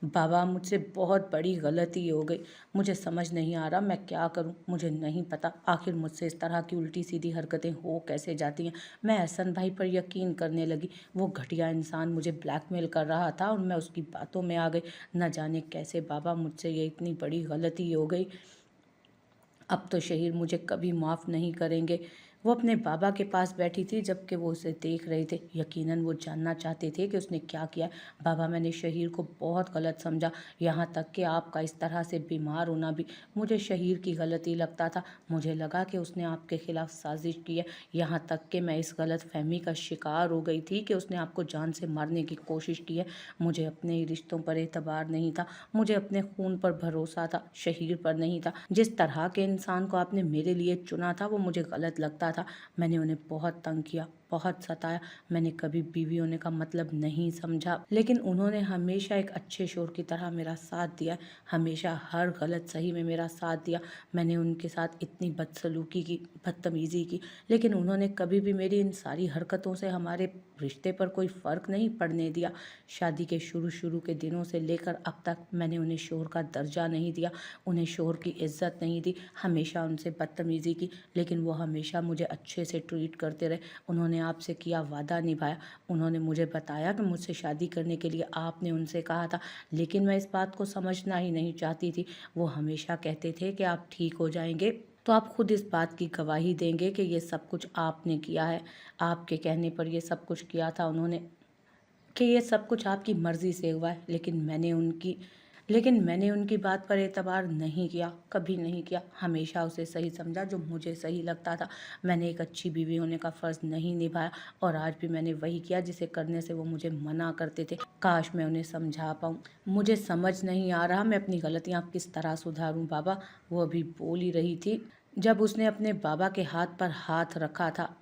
बाबा, मुझसे बहुत बड़ी गलती हो गई। मुझे समझ नहीं आ रहा मैं क्या करूं। मुझे नहीं पता आखिर मुझसे इस तरह की उल्टी सीधी हरकतें हो कैसे जाती हैं। मैं एहसन भाई पर यकीन करने लगी। वो घटिया इंसान मुझे ब्लैकमेल कर रहा था और मैं उसकी बातों में आ गई। न जाने कैसे बाबा मुझसे ये इतनी बड़ी गलती हो गई। अब तो शहीर मुझे कभी माफ़ नहीं करेंगे। वो अपने बाबा के पास बैठी थी जबकि वो उसे देख रहे थे। यकीनन वो जानना चाहते थे कि उसने क्या किया। बाबा, मैंने शहीर को बहुत गलत समझा, यहाँ तक कि आपका इस तरह से बीमार होना भी मुझे शहीर की गलती लगता था। मुझे लगा कि उसने आपके खिलाफ साजिश की है। यहाँ तक कि मैं इस गलत फहमी का शिकार हो गई थी कि उसने आपको जान से मारने की कोशिश की है। मुझे अपने ही रिश्तों पर एतबार नहीं था। मुझे अपने खून पर भरोसा था, शहीर पर नहीं था। जिस तरह के इंसान को आपने मेरे लिए चुना था वो मुझे गलत लगता था। मैंने उन्हें बहुत तंग किया, बहुत सताया। मैंने कभी बीवी होने का मतलब नहीं समझा, लेकिन उन्होंने हमेशा एक अच्छे शोर की तरह मेरा साथ दिया। हमेशा हर गलत सही में मेरा साथ दिया। मैंने उनके साथ इतनी बदसलूकी की, बदतमीजी की, लेकिन उन्होंने कभी भी मेरी इन सारी हरकतों से हमारे रिश्ते पर कोई फ़र्क नहीं पड़ने दिया। शादी के शुरू शुरू के दिनों से लेकर अब तक मैंने उन्हें शोहर का दर्जा नहीं दिया, उन्हें शोहर की इज्जत नहीं दी, हमेशा उनसे बदतमीज़ी की, लेकिन वो हमेशा मुझे अच्छे से ट्रीट करते रहे। उन्होंने आपसे किया वादा निभाया। उन्होंने मुझे बताया कि मुझसे शादी करने के लिए आपने उनसे कहा था, लेकिन मैं इस बात को समझना ही नहीं चाहती थी। वो हमेशा कहते थे कि आप ठीक हो जाएंगे तो आप खुद इस बात की गवाही देंगे कि ये सब कुछ आपने किया है, आपके कहने पर ये सब कुछ किया था उन्होंने, कि ये सब कुछ आपकी मर्ज़ी से हुआ है। लेकिन मैंने उनकी बात पर एतबार नहीं किया, कभी नहीं किया। हमेशा उसे सही समझा जो मुझे सही लगता था। मैंने एक अच्छी बीवी होने का फ़र्ज़ नहीं निभाया और आज भी मैंने वही किया जिसे करने से वो मुझे मना करते थे। काश मैं उन्हें समझा पाऊँ। मुझे समझ नहीं आ रहा मैं अपनी गलतियाँ किस तरह सुधारूँ बाबा। वो अभी बोल ही रही थी जब उसने अपने बाबा के हाथ पर हाथ रखा था।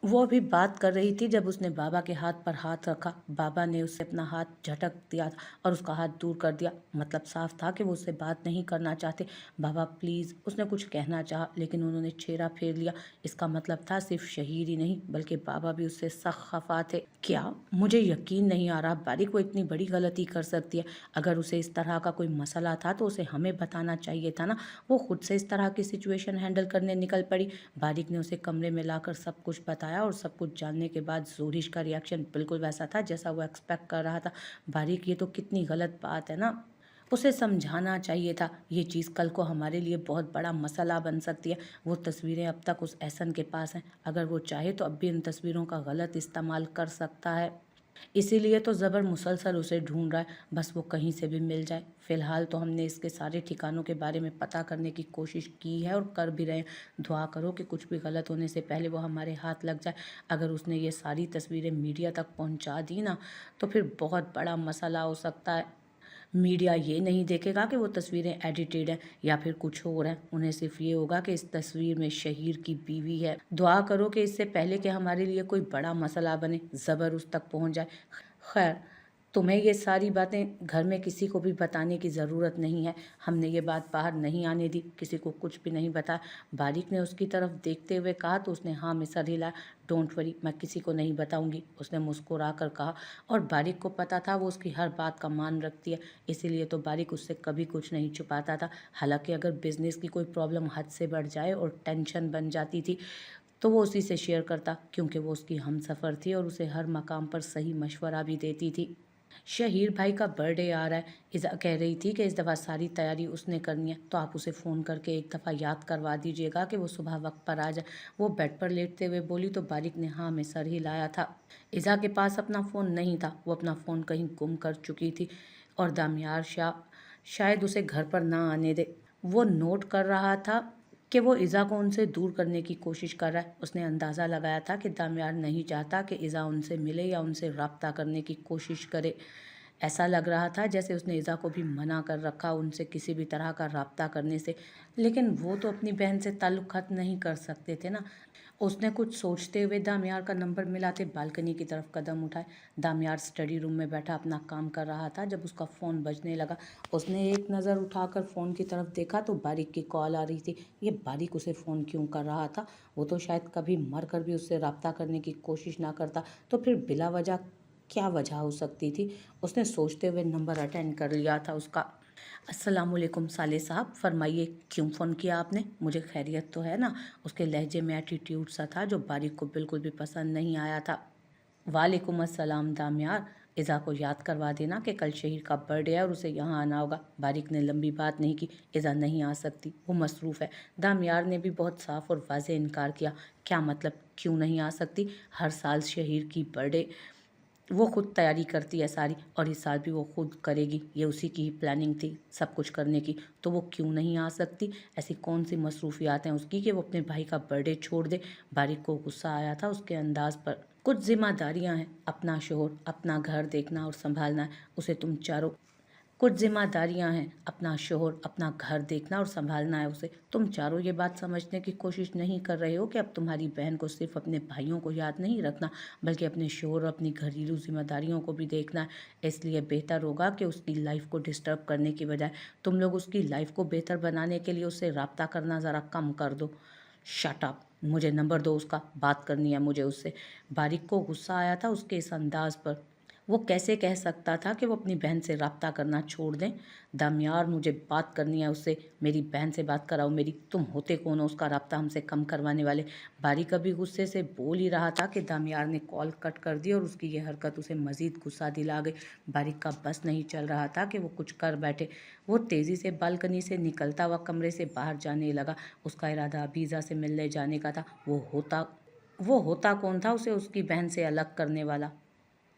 वो अभी बात कर रही थी जब उसने बाबा के हाथ पर हाथ रखा। बाबा ने उससे अपना हाथ झटक दिया था और उसका हाथ दूर कर दिया। मतलब साफ था कि वो उससे बात नहीं करना चाहते। बाबा प्लीज़, उसने कुछ कहना चाहा लेकिन उन्होंने चेहरा फेर लिया। इसका मतलब था सिर्फ शहीर ही नहीं बल्कि बाबा भी उससे सख्त खफा थे। क्या? मुझे यकीन नहीं आ रहा बारिक वो इतनी बड़ी गलती कर सकती है। अगर उसे इस तरह का कोई मसला था तो उसे हमें बताना चाहिए था ना। वो खुद से इस तरह की सिचुएशन हैंडल करने निकल पड़ी। बारिक ने उसे कमरे में लाकर सब कुछ बताया और सब कुछ जानने के बाद ज़ोरिश का रिएक्शन बिल्कुल वैसा था जैसा वो एक्सपेक्ट कर रहा था। बारिक, ये तो कितनी गलत बात है ना। उसे समझाना चाहिए था। ये चीज़ कल को हमारे लिए बहुत बड़ा मसला बन सकती है। वो तस्वीरें अब तक उस एहसन के पास हैं। अगर वो चाहे तो अब भी इन तस्वीरों का गलत इस्तेमाल कर सकता है। इसीलिए तो ज़बर मुसलसल उसे ढूंढ रहा है, बस वो कहीं से भी मिल जाए। फ़िलहाल तो हमने इसके सारे ठिकानों के बारे में पता करने की कोशिश की है और कर भी रहे हैं। दुआ करो कि कुछ भी गलत होने से पहले वो हमारे हाथ लग जाए। अगर उसने ये सारी तस्वीरें मीडिया तक पहुंचा दी ना तो फिर बहुत बड़ा मसला हो सकता है। मीडिया ये नहीं देखेगा कि वो तस्वीरें एडिटेड हैं या फिर कुछ और है। उन्हें सिर्फ ये होगा कि इस तस्वीर में शहीर की बीवी है। दुआ करो कि इससे पहले कि हमारे लिए कोई बड़ा मसला बने, ज़बर उस तक पहुंच जाए। खैर, तुम्हें ये सारी बातें घर में किसी को भी बताने की ज़रूरत नहीं है। हमने ये बात बाहर नहीं आने दी, किसी को कुछ भी नहीं बताया। बारिक ने उसकी तरफ देखते हुए कहा तो उसने हाँ में सर हिलाया। डोंट वरी, मैं किसी को नहीं बताऊंगी, उसने मुस्कुरा कर कहा। और बारिक को पता था वो उसकी हर बात का मान रखती है, इसीलिए तो बारिक उससे कभी कुछ नहीं छुपाता था। हालांकि अगर बिजनेस की कोई प्रॉब्लम हद से बढ़ जाए और टेंशन बन जाती थी तो वो उसी से शेयर करता, क्योंकि वो उसकी हमसफ़र थी और उसे हर मकाम पर सही मशवरा भी देती थी। शहीर भाई का बर्थडे आ रहा है। इज़ा कह रही थी कि इस दफ़ा सारी तैयारी उसने करनी है, तो आप उसे फ़ोन करके एक दफ़ा याद करवा दीजिएगा कि वो सुबह वक्त पर आ जाए। वो बेड पर लेटते हुए बोली तो बारिक ने हाँ में सर हिलाया था। इज़ा के पास अपना फ़ोन नहीं था, वो अपना फ़ोन कहीं गुम कर चुकी थी और दामियार शायद उसे घर पर ना आने दे। वो नोट कर रहा था कि वो इज़ा को उनसे दूर करने की कोशिश कर रहा है। उसने अंदाज़ा लगाया था कि दामियार नहीं चाहता कि इज़ा उनसे मिले या उनसे रब्ता करने की कोशिश करे। ऐसा लग रहा था जैसे उसने इज़ा को भी मना कर रखा उनसे किसी भी तरह का रब्ता करने से, लेकिन वो तो अपनी बहन से ताल्लुक़ ख़त्म नहीं कर सकते थे ना। उसने कुछ सोचते हुए दामियार का नंबर मिलाते बालकनी की तरफ कदम उठाए। दामियार स्टडी रूम में बैठा अपना काम कर रहा था जब उसका फ़ोन बजने लगा। उसने एक नज़र उठाकर फ़ोन की तरफ देखा तो बारिक की कॉल आ रही थी। ये बारिक उसे फ़ोन क्यों कर रहा था? वो तो शायद कभी मर कर भी उससे रब्ता करने की कोशिश ना करता, तो फिर बिला वजह क्या वजह हो सकती थी? उसने सोचते हुए नंबर अटेंड कर लिया था उसका। अस्सलामुअलैकुम साले साहब, फरमाइए क्यों फ़ोन किया आपने? मुझे खैरियत तो है ना? उसके लहजे में एटीट्यूड सा था जो बारिक को बिल्कुल भी पसंद नहीं आया था। वालेकुम अस्सलाम दामियार, इज़ा को याद करवा देना कि कल शहीर का बर्थडे है और उसे यहाँ आना होगा। बारिक ने लंबी बात नहीं की। इज़ा नहीं आ सकती, वो मसरूफ़ है। दामियार ने भी बहुत साफ और वाज़ेह इनकार किया। क्या मतलब क्यों नहीं आ सकती? हर साल शहीर की बर्थडे वो खुद तैयारी करती है सारी, और इस साल भी वो खुद करेगी। ये उसी की ही प्लानिंग थी सब कुछ करने की, तो वो क्यों नहीं आ सकती? ऐसी कौन सी मसरूफियात हैं उसकी कि वो अपने भाई का बर्थडे छोड़ दे? बारिक को गुस्सा आया था उसके अंदाज पर। कुछ जिम्मेदारियां हैं, अपना शोहर, अपना घर देखना और संभालना है उसे। तुम चारों कुछ जिम्मेदारियां हैं, अपना शोहर, अपना घर देखना और संभालना है उसे। तुम चारों ये बात समझने की कोशिश नहीं कर रहे हो कि अब तुम्हारी बहन को सिर्फ अपने भाइयों को याद नहीं रखना, बल्कि अपने शोहर और अपनी घरेलू जिम्मेदारियों को भी देखना है। इसलिए बेहतर होगा कि उसकी लाइफ को डिस्टर्ब करने की बजाय तुम लोग उसकी लाइफ को बेहतर बनाने के लिए उससे रब्ता करना ज़रा कम कर दो। शट अप, मुझे नंबर दो उसका, बात करनी है मुझे उससे। बारिक को गुस्सा आया था उसके इस अंदाज पर। वो कैसे कह सकता था कि वो अपनी बहन से रब्ता करना छोड़ दें? दामियार, मुझे बात करनी है उससे, मेरी बहन से बात कराओ मेरी। तुम होते कौन हो उसका रब्ता हमसे कम करवाने वाले? बारिक अभी गुस्से से बोल ही रहा था कि दामियार ने कॉल कट कर दी और उसकी ये हरकत उसे मज़ीद गुस्सा दिला गई। बारिक का बस नहीं चल रहा था कि वो कुछ कर बैठे। वो तेज़ी से बालकनी से निकलता हुआ कमरे से बाहर जाने लगा। उसका इरादा अबीज़ा से मिलने जाने का था। वो होता कौन था उसे उसकी बहन से अलग करने वाला?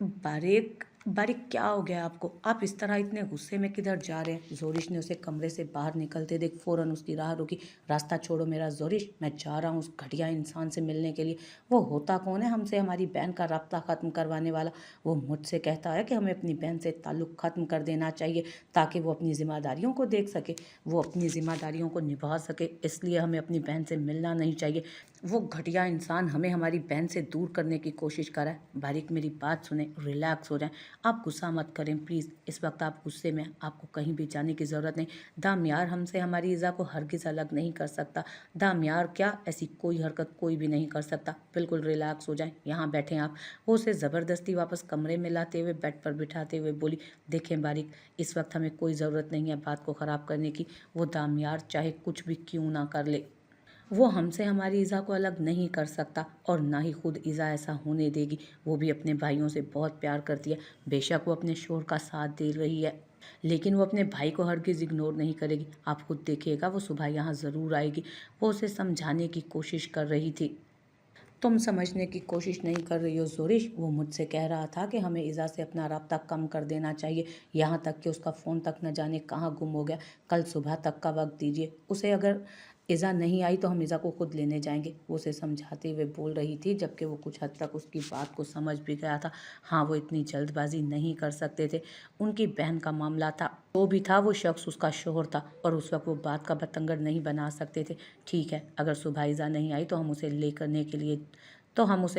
बारिक, बारिक क्या हो गया आपको? आप इस तरह इतने गुस्से में किधर जा रहे हैं? जोरिश ने उसे कमरे से बाहर निकलते देख फौरन उसकी राह रोकी। रास्ता छोड़ो मेरा जोरिश, मैं जा रहा हूँ उस घटिया इंसान से मिलने के लिए। वो होता कौन है हमसे हमारी बहन का राब्ता ख़त्म करवाने वाला? वो मुझसे कहता है कि हमें अपनी बहन से ताल्लुक़ ख़त्म कर देना चाहिए ताकि वो अपनी ज़िम्मेदारियों को देख सके, वो अपनी ज़िम्मेदारियों को निभा सके। इसलिए हमें अपनी बहन से मिलना नहीं चाहिए। वो घटिया इंसान हमें हमारी बहन से दूर करने की कोशिश कर रहा है। बारिक, मेरी बात सुने, रिलैक्स हो जाएं। आप गुस्सा मत करें प्लीज़। इस वक्त आप गुस्से में हैं, आपको कहीं भी जाने की ज़रूरत नहीं। दामियार हमसे हमारी इज़ा को हरगिज़ अलग नहीं कर सकता। दामियार क्या, ऐसी कोई हरकत कोई भी नहीं कर सकता। बिल्कुल रिलैक्स हो जाएं, यहाँ बैठें आप। वो उसे ज़बरदस्ती वापस कमरे में लाते हुए बेड पर बिठाते हुए बोली, देखें बारिक, इस वक्त हमें कोई ज़रूरत नहीं है बात को ख़राब करने की। वो दामियार चाहे कुछ भी क्यों ना कर ले, वो हमसे हमारी इज़ा को अलग नहीं कर सकता, और ना ही खुद इज़ा ऐसा होने देगी। वो भी अपने भाइयों से बहुत प्यार करती है। बेशक वो अपने शोहर का साथ दे रही है, लेकिन वो अपने भाई को हरगिज़ इग्नोर नहीं करेगी। आप खुद देखिएगा, वो सुबह यहाँ ज़रूर आएगी। वो उसे समझाने की कोशिश कर रही थी। तुम समझने की कोशिश नहीं कर रही हो जोरिश। वो मुझसे कह रहा था कि हमें इज़ा से अपना राब्ता कम कर देना चाहिए, यहाँ तक कि उसका फ़ोन तक न जाने कहाँ गुम हो गया। कल सुबह तक का वक्त दीजिए उसे, अगर इज़ा नहीं आई तो हम इज़ा को खुद लेने जाएंगे। वो उसे समझाते हुए बोल रही थी, जबकि वो कुछ हद तक उसकी बात को समझ भी गया था। हाँ, वो इतनी जल्दबाजी नहीं कर सकते थे। उनकी बहन का मामला था, जो भी था वो शख्स उसका शोहर था, और उस वक्त वो बात का बतंगड़ नहीं बना सकते थे। ठीक है, अगर सुबह इज़ा नहीं आई तो हम उसे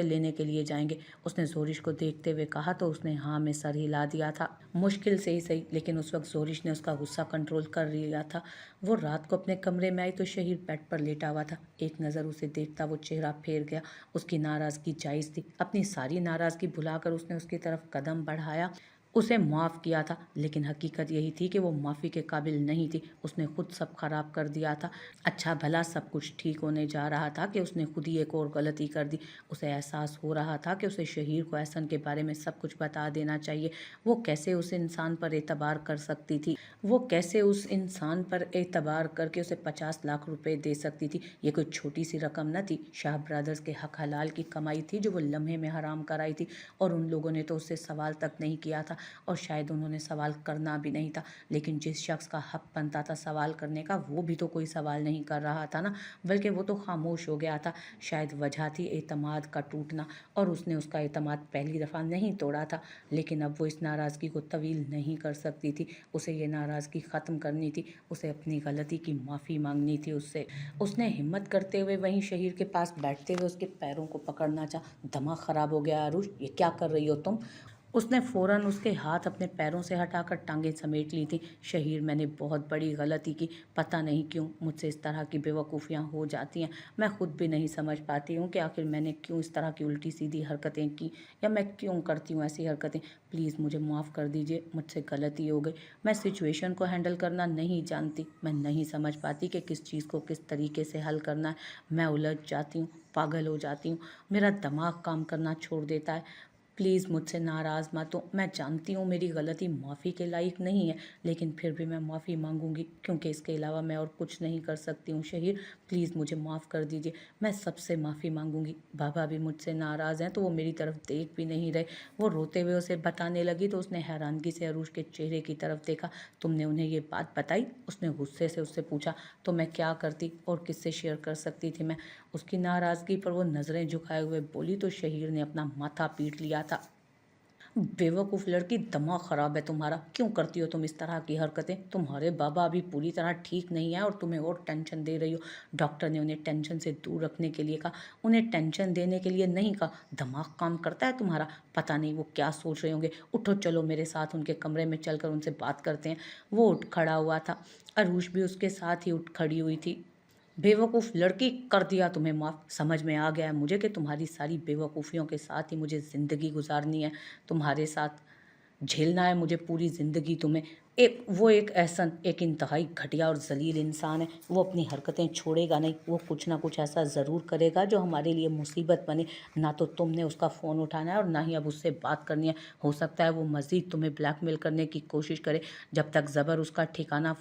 लेने के लिए जाएंगे। उसने जोरिश को देखते हुए कहा तो उसने हाँ में सर हिला दिया था। मुश्किल से ही सही, लेकिन उस वक्त जोरिश ने उसका गुस्सा कंट्रोल कर लिया था। वो रात को अपने कमरे में आई तो शहीर बेड पर लेटा हुआ था। एक नज़र उसे देखता वो चेहरा फेर गया। उसकी नाराज़गी जायज़ थी। अपनी सारी नाराज़गी भुलाकर उसने उसकी तरफ कदम बढ़ाया, उसे माफ़ किया था, लेकिन हकीकत यही थी कि वो माफ़ी के काबिल नहीं थी। उसने खुद सब खराब कर दिया था। अच्छा भला सब कुछ ठीक होने जा रहा था कि उसने खुद ही एक और गलती कर दी। उसे एहसास हो रहा था कि उसे शहीर को एहसन के बारे में सब कुछ बता देना चाहिए। वो कैसे उस इंसान पर एतबार कर सकती थी? वो कैसे उस इंसान पर एतबार करके उसे 50 लाख रुपए दे सकती थी? ये कोई छोटी सी रकम न थी। शाह ब्रदर्स के हक हलाल की कमाई थी जो वो लम्हे में हराम कराई थी, और उन लोगों ने तो उससे सवाल तक नहीं किया था, और शायद उन्होंने सवाल करना भी नहीं था। लेकिन जिस शख्स का हक बनता था सवाल करने का, वो भी तो कोई सवाल नहीं कर रहा था ना, बल्कि वो तो खामोश हो गया था। शायद वजह थी एतमाद का टूटना, और उसने उसका एतमाद पहली दफ़ा नहीं तोड़ा था। लेकिन अब वो इस नाराज़गी को तवील नहीं कर सकती थी। उसे ये नाराज़गी ख़त्म करनी थी। उसे अपनी गलती की माफ़ी मांगनी थी उससे। उसने हिम्मत करते हुए वहीं शहीर के पास बैठते हुए उसके पैरों को पकड़ना चाहा। दिमाग ख़राब हो गया अरुष, ये क्या कर रही हो तुम? उसने फ़ौरन उसके हाथ अपने पैरों से हटाकर टाँगें समेट ली थीं। शहीर, मैंने बहुत बड़ी गलती की। पता नहीं क्यों मुझसे इस तरह की बेवकूफ़ियाँ हो जाती हैं। मैं खुद भी नहीं समझ पाती हूँ कि आखिर मैंने क्यों इस तरह की उल्टी-सीधी हरकतें की, या मैं क्यों करती हूँ ऐसी हरकतें। प्लीज़ मुझे माफ़ कर दीजिए, मुझसे गलती हो गई। मैं सिचुएशन को हैंडल करना नहीं जानती। मैं नहीं समझ पाती कि किस चीज़ को किस तरीके से हल करना है। मैं उलझ जाती हूँ, पागल हो जाती हूँ। मेरा दिमाग काम करना छोड़ देता है। प्लीज़ मुझसे नाराज़ मत हो। मैं जानती हूँ मेरी गलती माफ़ी के लायक नहीं है, लेकिन फिर भी मैं माफ़ी माँगूँगी, क्योंकि इसके अलावा मैं और कुछ नहीं कर सकती हूँ। शहीर, प्लीज़ मुझे माफ़ कर दीजिए। मैं सबसे माफ़ी माँगूँगी। बाबा भी मुझसे नाराज़ हैं, तो वो मेरी तरफ देख भी नहीं रहे। वो रोते हुए उसे बताने लगी तो उसने हैरानगी से अरूष के चेहरे की तरफ देखा। तुमने उन्हें ये बात बताई? उसने गुस्से से उससे पूछा। तो मैं क्या करती और किससे शेयर कर सकती थी मैं? उसकी नाराज़गी पर वो नज़रें झुकाए हुए बोली तो शहीर ने अपना माथा पीट लिया था। बेवकूफ़ लड़की, दिमाग ख़राब है तुम्हारा। क्यों करती हो तुम इस तरह की हरकतें? तुम्हारे बाबा अभी पूरी तरह ठीक नहीं है और तुम्हें और टेंशन दे रही हो। डॉक्टर ने उन्हें टेंशन से दूर रखने के लिए कहा, उन्हें टेंशन देने के लिए नहीं कहा। दिमाग काम करता है तुम्हारा? पता नहीं वो क्या सोच रहे होंगे। उठो, चलो मेरे साथ उनके कमरे में चलकर उनसे बात करते हैं। वो उठ खड़ा हुआ था। अरूष भी उसके साथ ही उठ खड़ी हुई थी। बेवकूफ़ लड़की, कर दिया तुम्हें माफ़। समझ में आ गया है मुझे कि तुम्हारी सारी बेवकूफ़ियों के साथ ही मुझे ज़िंदगी गुज़ारनी है। तुम्हारे साथ झेलना है मुझे पूरी ज़िंदगी तुम्हें। वो एक एहसन, एक इंतहाई घटिया और ज़लील इंसान है। वो अपनी हरकतें छोड़ेगा नहीं। वो कुछ ना कुछ ऐसा ज़रूर करेगा जो हमारे लिए मुसीबत बने। ना तो तुमने उसका फ़ोन उठाना है और ना ही अब उससे बात करनी है। हो सकता है वो मज़ीद तुम्हें ब्लैकमेल करने की कोशिश करे। जब तक ज़बर उसका ठिकाना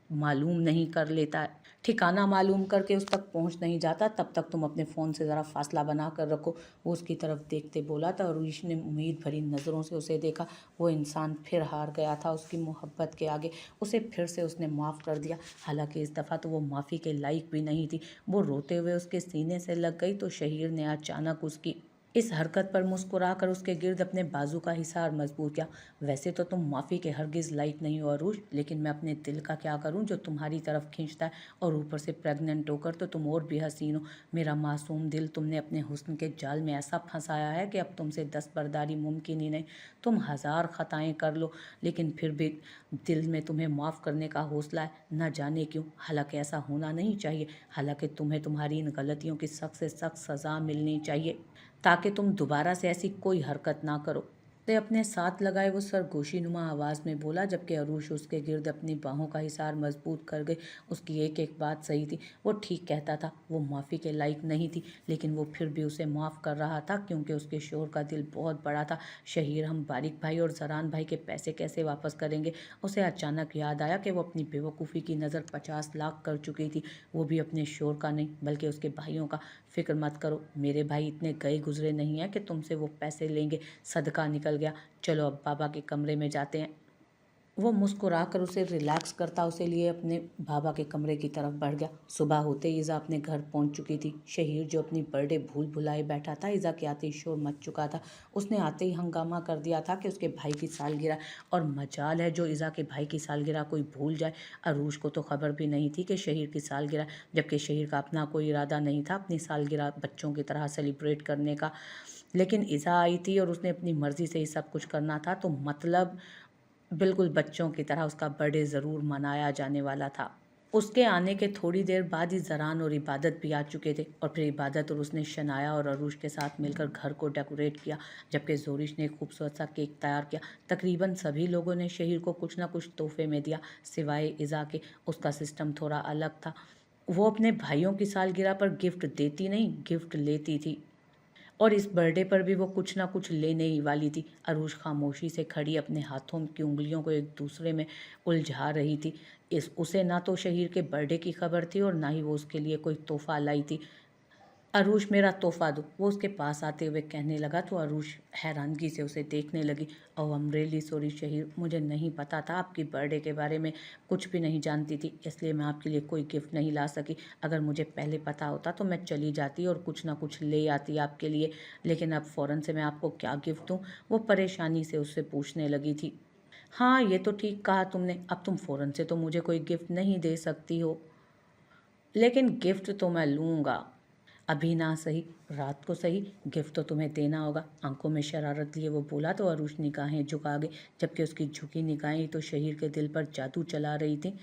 मालूम नहीं कर लेता है, ठिकाना मालूम करके उस तक पहुंच नहीं जाता, तब तक तुम अपने फ़ोन से ज़रा फासला बना कर रखो। वो उसकी तरफ देखते बोला था और ऋषि ने उम्मीद भरी नज़रों से उसे देखा। वो इंसान फिर हार गया था उसकी मोहब्बत के आगे। उसे फिर से उसने माफ़ कर दिया। हालांकि इस दफ़ा तो वो माफ़ी के लायक भी नहीं थी। वो रोते हुए उसके सीने से लग गई तो शहीर ने अचानक उसकी इस हरकत पर मुस्कुराकर उसके गिर्द अपने बाजू का हिसार मजबूत किया। वैसे तो तुम माफ़ी के हरगिज़ लायक नहीं हो अरूष, लेकिन मैं अपने दिल का क्या करूं जो तुम्हारी तरफ खींचता है, और ऊपर से प्रेग्नेंट होकर तो तुम और भी हसीन हो। मेरा मासूम दिल तुमने अपने हुस्न के जाल में ऐसा फंसाया है कि अब तुमसे दस्तबरदारी मुमकिन ही नहीं। तुम हज़ार ख़ताएँ कर लो, लेकिन फिर भी दिल में तुम्हें माफ़ करने का हौसला है, न जाने क्यों। हालांकि ऐसा होना नहीं चाहिए। हालांकि तुम्हें तुम्हारी इन गलतियों की सख्त से सख्त सज़ा मिलनी चाहिए, ताकि तुम दोबारा से ऐसी कोई हरकत ना करो। ते अपने साथ लगाए वो सरगोशीनुमा आवाज़ में बोला, जबकि अरूष उसके गिर्द अपनी बाहों का हिसार मजबूत कर गई। उसकी एक एक बात सही थी। वो ठीक कहता था। वो माफ़ी के लायक नहीं थी, लेकिन वो फिर भी उसे माफ़ कर रहा था, क्योंकि उसके शोहर का दिल बहुत बड़ा था। शहीर, हम बारिक भाई और जरान भाई के पैसे कैसे वापस करेंगे? उसे अचानक याद आया कि वो अपनी बेवकूफ़ी की नज़र 50 लाख कर चुकी थी, वो भी अपने शोहर का नहीं बल्कि उसके भाइयों का। फिक्र मत करो, मेरे भाई इतने गए गुजरे नहीं हैं कि तुमसे वो पैसे लेंगे। सदका निकल गया। चलो अब बाबा के कमरे में जाते हैं। वो मुस्कुराकर उसे रिलैक्स करता उसे लिए अपने बाबा के कमरे की तरफ बढ़ गया। सुबह होते ही इज़ा अपने घर पहुंच चुकी थी। शहीर, जो अपनी बर्थडे भूल भुलाए बैठा था, इज़ा के आते ही शोर मच चुका था। उसने आते ही हंगामा कर दिया था कि उसके भाई की सालगिरह, और मजाल है जो इज़ा के भाई की सालगिरह कोई भूल जाए। अरूष को तो खबर भी नहीं थी कि शहीर की सालगिरह, जबकि शहीर का अपना कोई इरादा नहीं था अपनी सालगिरह बच्चों की तरह सेलिब्रेट करने का। लेकिन इज़ा आई थी और उसने अपनी मर्ज़ी से ही सब कुछ करना था, तो मतलब बिल्कुल बच्चों की तरह उसका बर्थडे ज़रूर मनाया जाने वाला था। उसके आने के थोड़ी देर बाद ही ज़रान और इबादत भी आ चुके थे, और फिर इबादत और उसने शनाया और अरूष के साथ मिलकर घर को डेकोरेट किया, जबकि जोरिश ने एक खूबसूरत सा केक तैयार किया। तकरीबन सभी लोगों ने शहीर को कुछ ना कुछ तोहफे में दिया, सिवाय इज़ा के। उसका सिस्टम थोड़ा अलग था। वो अपने भाइयों की सालगिरह पर गिफ्ट देती नहीं, गिफ्ट लेती थी, और इस बर्थडे पर भी वो कुछ ना कुछ लेने ही वाली थी। अरूष खामोशी से खड़ी अपने हाथों की उंगलियों को एक दूसरे में उलझा रही थी। इस उसे ना तो शहीर के बर्थडे की खबर थी और ना ही वो उसके लिए कोई तोहफा लाई थी। अरूष, मेरा तोहफा दो, वो उसके पास आते हुए कहने लगा तो अरूष हैरानगी से उसे देखने लगी। Oh I am really sorry Shaheer, मुझे नहीं पता था, आपकी बर्थडे के बारे में कुछ भी नहीं जानती थी, इसलिए मैं आपके लिए कोई गिफ्ट नहीं ला सकी। अगर मुझे पहले पता होता तो मैं चली जाती और कुछ ना कुछ ले आती आपके लिए, लेकिन अब फ़ौरन से मैं आपको क्या गिफ्ट दूँ? वो परेशानी से उससे पूछने लगी थी। हाँ, ये तो ठीक कहा तुमने, अब तुम फ़ौरन से तो मुझे कोई गिफ्ट नहीं दे सकती हो, लेकिन गिफ्ट तो मैं लूँगा। अभी ना सही, रात को सही, गिफ्ट तो तुम्हें देना होगा। आंखों में शरारत लिए वो बोला तो अरुष निगाहें झुका गई, जबकि उसकी झुकी निगाहें तो शहीर के दिल पर जादू चला रही थी।